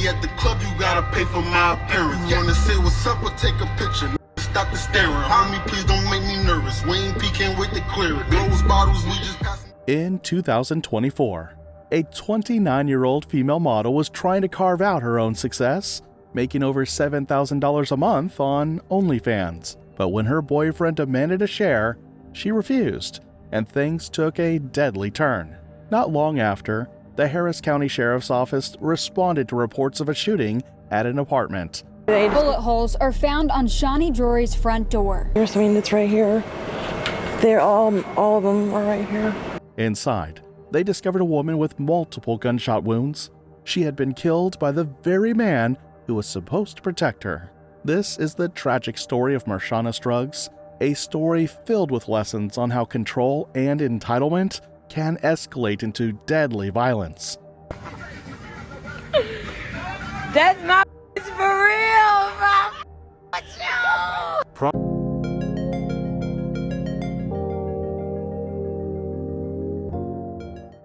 me at the club, you gotta pay for my appearance. You wanna say what's up or take a picture? Stop the staring. Homie, please don't make me nervous. We ain't can't wait to clear it. Those bottles we just passing. In 2024, a 29-year-old female model was trying to carve out her own success, making over $7,000 a month on OnlyFans. But when her boyfriend demanded a share, she refused, and things took a deadly turn. Not long after, the Harris County Sheriff's Office responded to reports of a shooting at an apartment. Bullet holes are found on Shawnee Drury's front door. Here's, it's right here. They're all of them are right here. Inside, they discovered a woman with multiple gunshot wounds. She had been killed by the very man who was supposed to protect her. This is the tragic story of Marshana Struggs, a story filled with lessons on how control and entitlement can escalate into deadly violence. That's my for real, bro.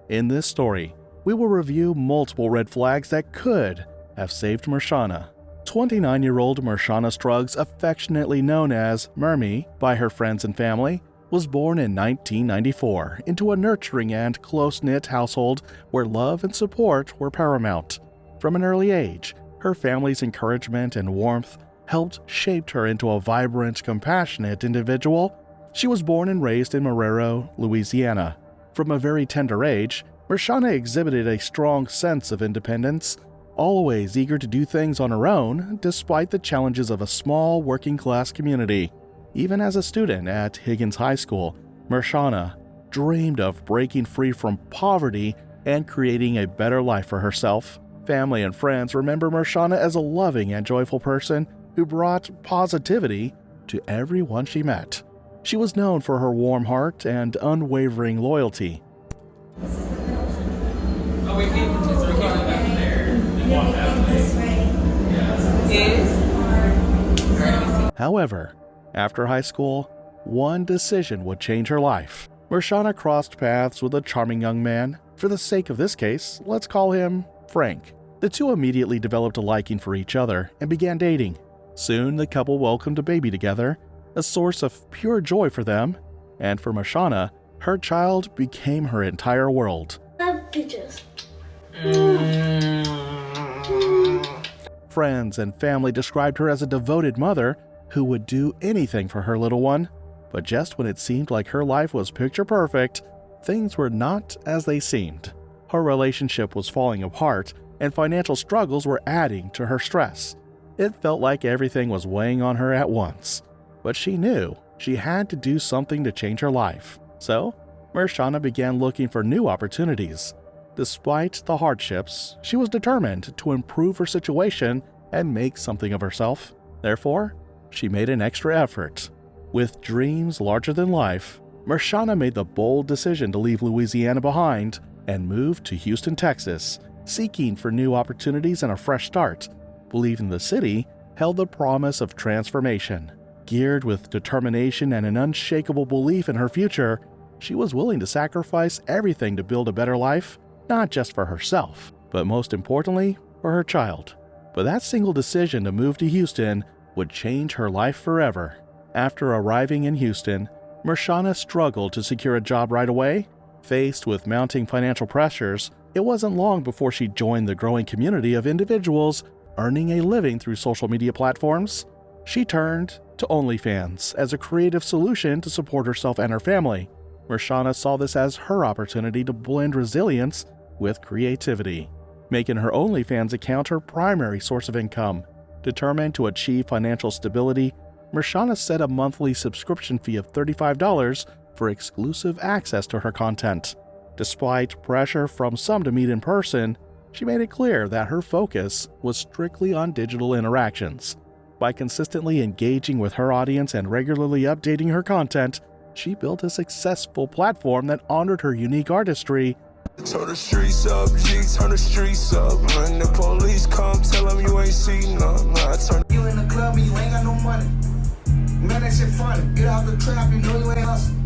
In this story, we will review multiple red flags that could have saved Marshana. 29-year-old Marshana Struggs, affectionately known as Mermy by her friends and family, was born in 1994 into a nurturing and close-knit household where love and support were paramount. From an early age, her family's encouragement and warmth helped shape her into a vibrant, compassionate individual. She was born and raised in Marrero, Louisiana. From a very tender age, Marshana exhibited a strong sense of independence, always eager to do things on her own despite the challenges of a small working-class community. Even as a student at Higgins High School, Marshana dreamed of breaking free from poverty and creating a better life for herself. Family and friends remember Marshana as a loving and joyful person who brought positivity to everyone she met. She was known for her warm heart and unwavering loyalty. However, after high school, one decision would change her life. Marshana crossed paths with a charming young man. For the sake of this case, let's call him Frank. The two immediately developed a liking for each other and began dating. Soon, the couple welcomed a baby together, a source of pure joy for them, and for Marshana, her child became her entire world. Friends and family described her as a devoted mother who would do anything for her little one. But just when it seemed like her life was picture perfect, things were not as they seemed. Her relationship was falling apart, and financial struggles were adding to her stress. It felt like everything was weighing on her at once. But she knew she had to do something to change her life. So, Marshana began looking for new opportunities. Despite the hardships, she was determined to improve her situation and make something of herself. Therefore, she made an extra effort. With dreams larger than life, Marshana made the bold decision to leave Louisiana behind and move to Houston, Texas, seeking for new opportunities and a fresh start, believing the city held the promise of transformation. Geared with determination and an unshakable belief in her future, she was willing to sacrifice everything to build a better life, not just for herself, but most importantly, for her child. But that single decision to move to Houston would change her life forever. After arriving in Houston, Marshana struggled to secure a job right away. Faced with mounting financial pressures, it wasn't long before she joined the growing community of individuals earning a living through social media platforms. She turned to OnlyFans as a creative solution to support herself and her family. Marshana saw this as her opportunity to blend resilience with creativity, making her OnlyFans account her primary source of income. Determined to achieve financial stability, Marshana set a monthly subscription fee of $35 for exclusive access to her content. Despite pressure from some to meet in person, she made it clear that her focus was strictly on digital interactions. By consistently engaging with her audience and regularly updating her content, she built a successful platform that honored her unique artistry. Turn the streets up, G, turn the streets up. When the police come, tell them you ain't seen none. You in the club and you ain't got no money. Man, that shit funny. Get out the trap, you know you ain't hustling.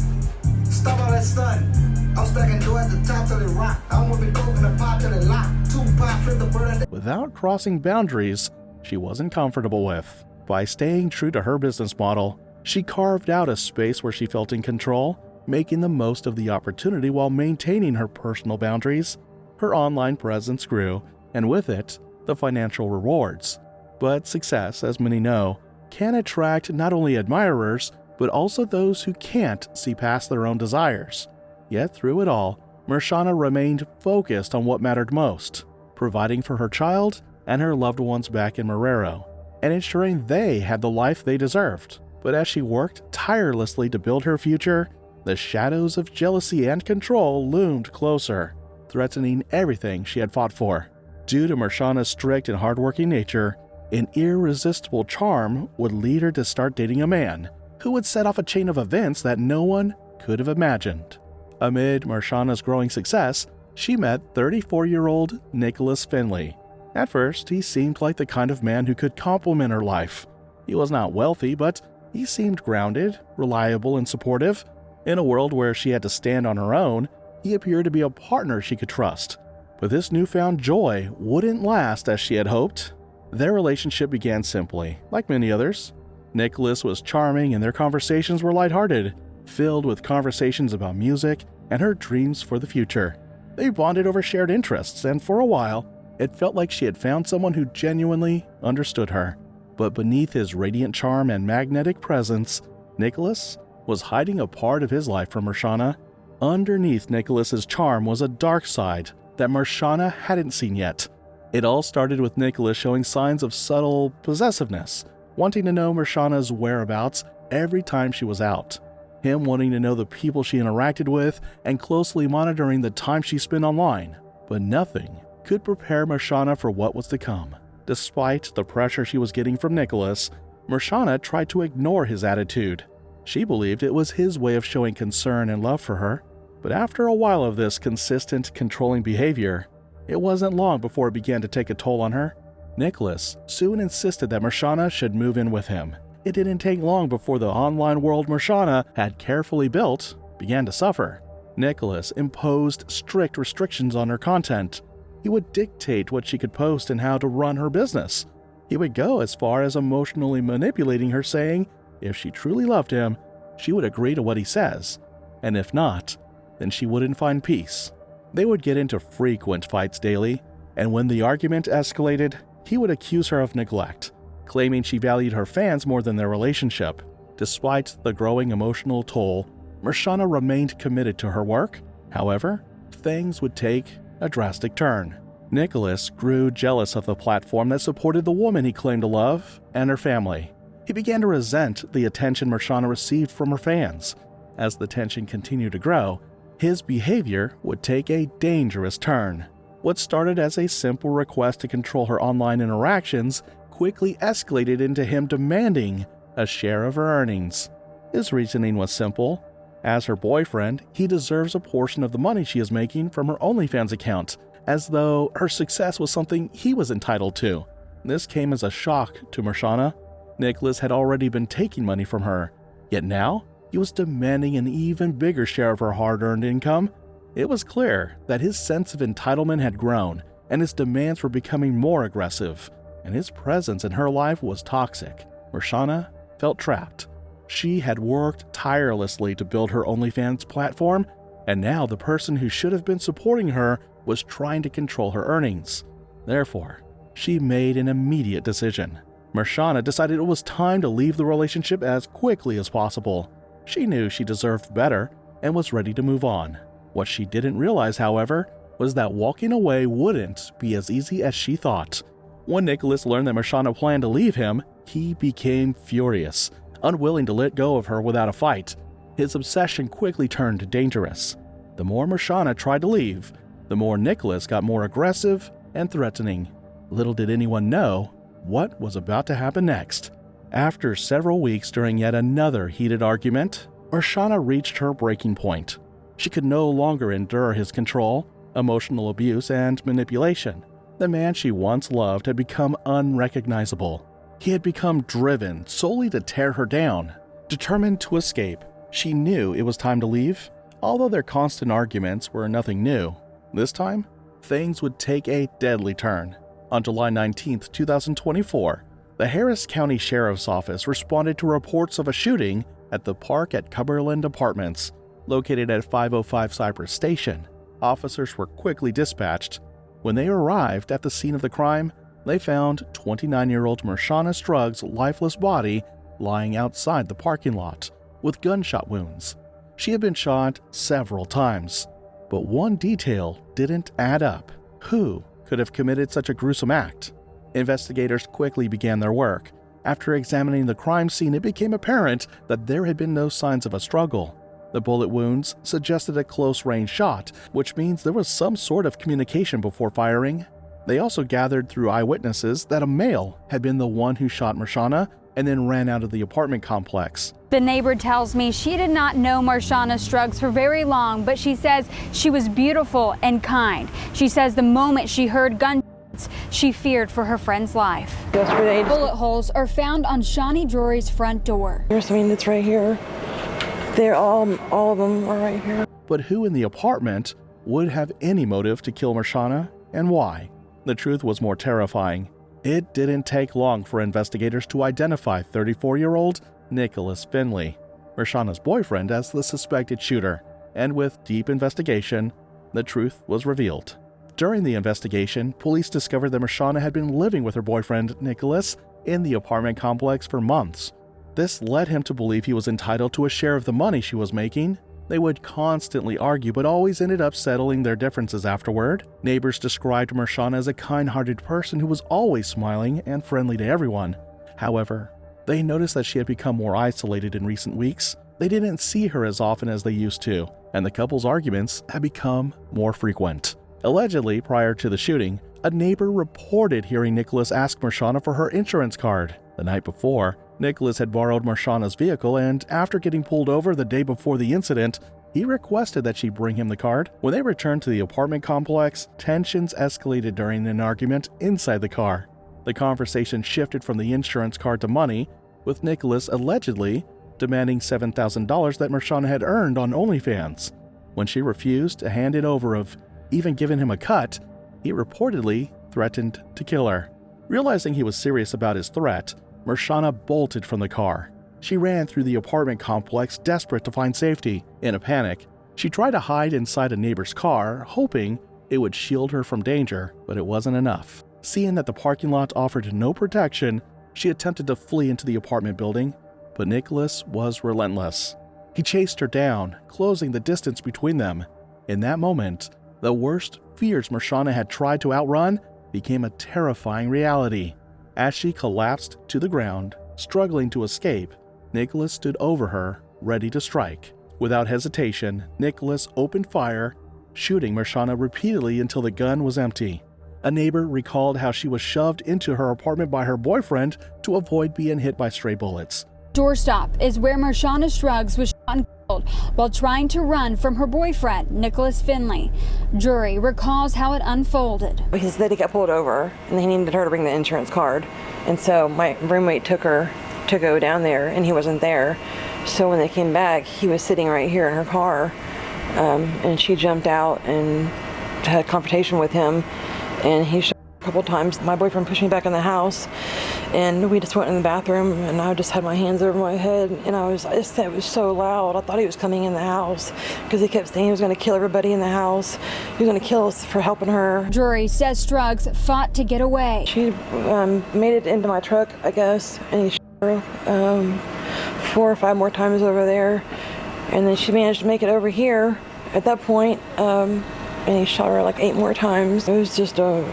Stop all that stunning. I'm stacking dough at the top till it rock. I'm whipping coke in the pot till it lock. 2 pop, flip the bird. Without crossing boundaries she wasn't comfortable with. By staying true to her business model, she carved out a space where she felt in control, making the most of the opportunity while maintaining her personal boundaries. Her online presence grew, and with it, the financial rewards. But success, as many know, can attract not only admirers, but also those who can't see past their own desires. Yet through it all, Marshana remained focused on what mattered most, providing for her child and her loved ones back in Marrero, and ensuring they had the life they deserved. But as she worked tirelessly to build her future, the shadows of jealousy and control loomed closer, threatening everything she had fought for. Due to Marshana's strict and hardworking nature, an irresistible charm would lead her to start dating a man who would set off a chain of events that no one could have imagined. Amid Marshana's growing success, she met 34-year-old Nicholas Finley. At first, he seemed like the kind of man who could complement her life. He was not wealthy, but he seemed grounded, reliable, and supportive. In a world where she had to stand on her own, he appeared to be a partner she could trust. But this newfound joy wouldn't last as she had hoped. Their relationship began simply, like many others. Nicholas was charming and their conversations were lighthearted, filled with conversations about music and her dreams for the future. They bonded over shared interests, and for a while, it felt like she had found someone who genuinely understood her. But beneath his radiant charm and magnetic presence, Nicholas was hiding a part of his life from Marshana. Underneath Nicholas's charm was a dark side that Marshana hadn't seen yet. It all started with Nicholas showing signs of subtle possessiveness, wanting to know Marshana's whereabouts every time she was out. Him wanting to know the people she interacted with and closely monitoring the time she spent online. But nothing could prepare Marshana for what was to come. Despite the pressure she was getting from Nicholas, Marshana tried to ignore his attitude. She believed it was his way of showing concern and love for her. But after a while of this consistent, controlling behavior, it wasn't long before it began to take a toll on her. Nicholas soon insisted that Marshana should move in with him. It didn't take long before the online world Marshana had carefully built began to suffer. Nicholas imposed strict restrictions on her content. He would dictate what she could post and how to run her business. He would go as far as emotionally manipulating her, saying if she truly loved him, she would agree to what he says, and if not, then she wouldn't find peace. They would get into frequent fights daily, and when the argument escalated, he would accuse her of neglect, claiming she valued her fans more than their relationship. Despite the growing emotional toll, Marshana remained committed to her work. However, things would take a drastic turn. Nicholas grew jealous of the platform that supported the woman he claimed to love and her family. He began to resent the attention Marshana received from her fans. As the tension continued to grow, his behavior would take a dangerous turn. What started as a simple request to control her online interactions quickly escalated into him demanding a share of her earnings. His reasoning was simple. As her boyfriend, he deserves a portion of the money she is making from her OnlyFans account, as though her success was something he was entitled to. This came as a shock to Marshana. Nicholas had already been taking money from her, yet now he was demanding an even bigger share of her hard-earned income. It was clear that his sense of entitlement had grown, and his demands were becoming more aggressive, and his presence in her life was toxic. Marshana felt trapped. She had worked tirelessly to build her OnlyFans platform, and now the person who should have been supporting her was trying to control her earnings. Therefore, she made an immediate decision. Marshana decided it was time to leave the relationship as quickly as possible. She knew she deserved better and was ready to move on. What she didn't realize, however, was that walking away wouldn't be as easy as she thought. When Nicholas learned that Marshana planned to leave him, he became furious, unwilling to let go of her without a fight. His obsession quickly turned dangerous. The more Marshana tried to leave, the more Nicholas got more aggressive and threatening. Little did anyone know what was about to happen next. After several weeks during yet another heated argument, Marshana reached her breaking point. She could no longer endure his control, emotional abuse, and manipulation. The man she once loved had become unrecognizable. He had become driven solely to tear her down. Determined to escape, she knew it was time to leave. Although their constant arguments were nothing new, this time, things would take a deadly turn. On July 19, 2024, the Harris County Sheriff's Office responded to reports of a shooting at the Park at Cumberland Apartments, located at 505 Cypress Station. Officers were quickly dispatched. When they arrived at the scene of the crime, they found 29-year-old Marshana Struggs' lifeless body lying outside the parking lot with gunshot wounds. She had been shot several times, but one detail didn't add up. Who could have committed such a gruesome act? Investigators quickly began their work. After examining the crime scene, it became apparent that there had been no signs of a struggle. The bullet wounds suggested a close-range shot, which means there was some sort of communication before firing. They also gathered through eyewitnesses that a male had been the one who shot Marshana and then ran out of the apartment complex. The neighbor tells me she did not know Marshana Struggs for very long, but she says she was beautiful and kind. She says the moment she heard gunshots, she feared for her friend's life. Bullet holes are found on Shani Drury's front door. Here's, it's right here. They're all of them are right here. But who in the apartment would have any motive to kill Marshana, and why? The truth was more terrifying. It didn't take long for investigators to identify 34-year-old Nicholas Finley, Marshana's boyfriend, as the suspected shooter, and with deep investigation, the truth was revealed. During the investigation, police discovered that Marshana had been living with her boyfriend, Nicholas, in the apartment complex for months. This led him to believe he was entitled to a share of the money she was making. They would constantly argue, but always ended up settling their differences afterward. Neighbors described Marshana as a kind-hearted person who was always smiling and friendly to everyone. However, they noticed that she had become more isolated in recent weeks. They didn't see her as often as they used to, and the couple's arguments had become more frequent. Allegedly, prior to the shooting, a neighbor reported hearing Nicholas ask Marshana for her insurance card. The night before, Nicholas had borrowed Marshana's vehicle, and after getting pulled over the day before the incident, he requested that she bring him the card. When they returned to the apartment complex, tensions escalated during an argument inside the car. The conversation shifted from the insurance card to money, with Nicholas allegedly demanding $7,000 that Marshana had earned on OnlyFans. When she refused to hand it over of even giving him a cut, he reportedly threatened to kill her. Realizing he was serious about his threat, Marshana bolted from the car. She ran through the apartment complex, desperate to find safety. In a panic, she tried to hide inside a neighbor's car, hoping it would shield her from danger, but it wasn't enough. Seeing that the parking lot offered no protection, she attempted to flee into the apartment building, but Nicholas was relentless. He chased her down, closing the distance between them. In that moment, the worst fears Marshana had tried to outrun became a terrifying reality. As she collapsed to the ground, struggling to escape, Nicholas stood over her, ready to strike. Without hesitation, Nicholas opened fire, shooting Marshana repeatedly until the gun was empty. A neighbor recalled how she was shoved into her apartment by her boyfriend to avoid being hit by stray bullets. Doorstop is where Marshana Struggs was shot and killed while trying to run from her boyfriend, Nicholas Finley. Jury recalls how it unfolded. He said he got pulled over and he needed her to bring the insurance card. And so my roommate took her to go down there and he wasn't there. So when they came back, he was sitting right here in her car. And she jumped out and had a confrontation with him. And he shot her a couple times. My boyfriend pushed me back in the house. And we just went in the bathroom, and I just had my hands over my head, and it was so loud. I thought he was coming in the house because he kept saying he was going to kill everybody in the house. He was going to kill us for helping her. Jury says Struggs fought to get away. She made it into my truck, I guess, and he shot her 4 or 5 more times over there. And then she managed to make it over here at that point, and he shot her like 8 more times. It was just so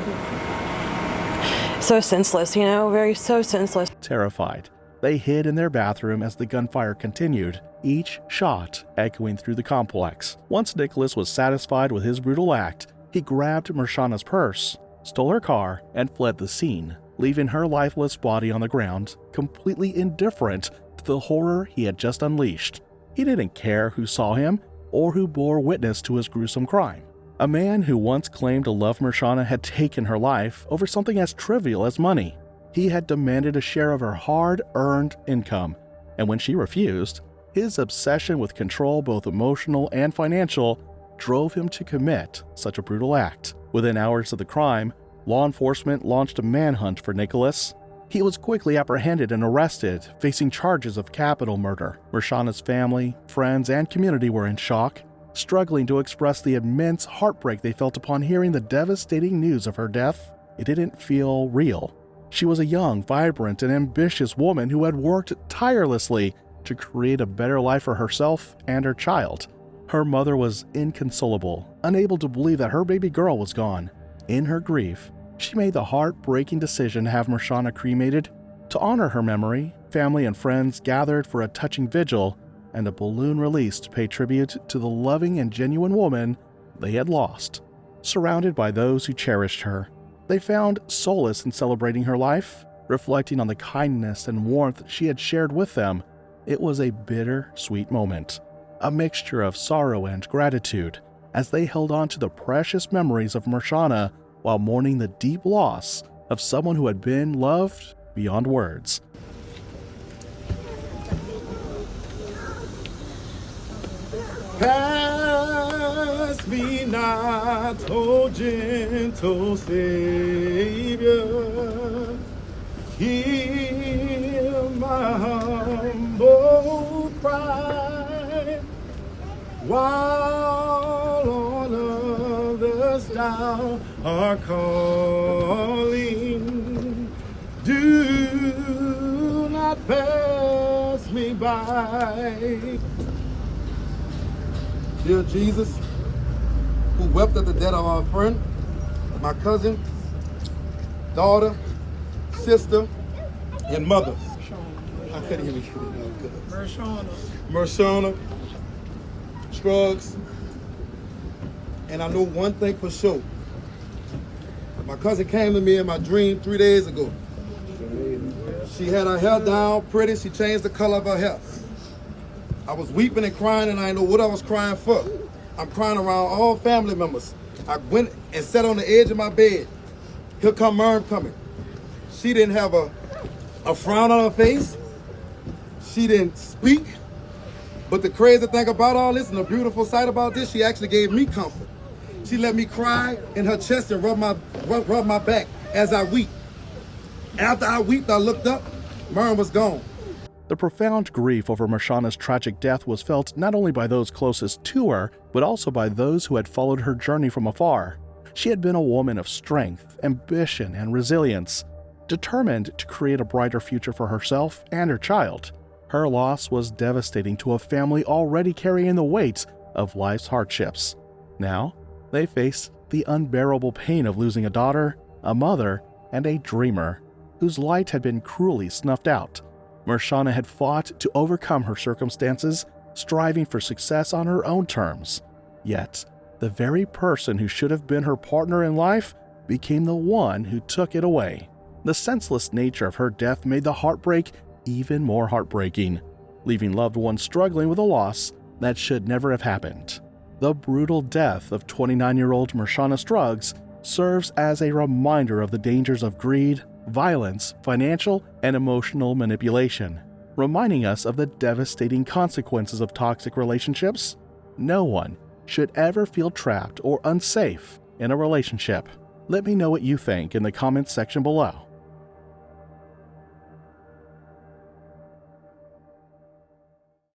senseless, so senseless. Terrified, they hid in their bathroom as the gunfire continued, each shot echoing through the complex. Once Nicholas was satisfied with his brutal act, he grabbed Marshana's purse, stole her car, and fled the scene, leaving her lifeless body on the ground, completely indifferent to the horror he had just unleashed. He didn't care who saw him or who bore witness to his gruesome crime. A man who once claimed to love Marshana had taken her life over something as trivial as money. He had demanded a share of her hard-earned income, and when she refused, His obsession with control, both emotional and financial, drove him to commit such a brutal act. Within hours of the crime, law enforcement launched a manhunt for Nicholas. He was quickly apprehended and arrested, facing charges of capital murder. Marshana's family, friends, and community were in shock, struggling to express the immense heartbreak they felt upon hearing the devastating news of her death. It didn't feel real. She was a young, vibrant, and ambitious woman who had worked tirelessly to create a better life for herself and her child. Her mother was inconsolable, unable to believe that her baby girl was gone. In her grief, she made the heartbreaking decision to have Marshana cremated. To honor her memory, family and friends gathered for a touching vigil and a balloon released to pay tribute to the loving and genuine woman they had lost. Surrounded by those who cherished her, they found solace in celebrating her life, reflecting on the kindness and warmth she had shared with them. It was a bitter-sweet moment, a mixture of sorrow and gratitude, as they held on to the precious memories of Marshana while mourning the deep loss of someone who had been loved beyond words. Pass me not, O gentle Savior, hear my humble cry, while on others thou art calling. Do not pass me by. Dear Jesus, who wept at the death of our friend, my cousin, daughter, sister, and mother. I couldn't hear me. Marshana, Scruggs, and I know one thing for sure. My cousin came to me in my dream 3 days ago. She had her hair down pretty, she changed the color of her hair. I was weeping and crying and I didn't know what I was crying for. I'm crying around all family members. I went and sat on the edge of my bed. Here come Merm coming. She didn't have a frown on her face. She didn't speak. But the crazy thing about all this and the beautiful sight about this, she actually gave me comfort. She let me cry in her chest and rub my back as I weep. After I wept, I looked up. Merm was gone. The profound grief over Marshana's tragic death was felt not only by those closest to her, but also by those who had followed her journey from afar. She had been a woman of strength, ambition, and resilience, determined to create a brighter future for herself and her child. Her loss was devastating to a family already carrying the weight of life's hardships. Now, they faced the unbearable pain of losing a daughter, a mother, and a dreamer whose light had been cruelly snuffed out. Marshana had fought to overcome her circumstances, striving for success on her own terms. Yet, the very person who should have been her partner in life became the one who took it away. The senseless nature of her death made the heartbreak even more heartbreaking, leaving loved ones struggling with a loss that should never have happened. The brutal death of 29-year-old Marshana Scruggs serves as a reminder of the dangers of greed, violence, financial, and emotional manipulation, reminding us of the devastating consequences of toxic relationships. No one should ever feel trapped or unsafe in a relationship. Let me know what you think in the comments section below.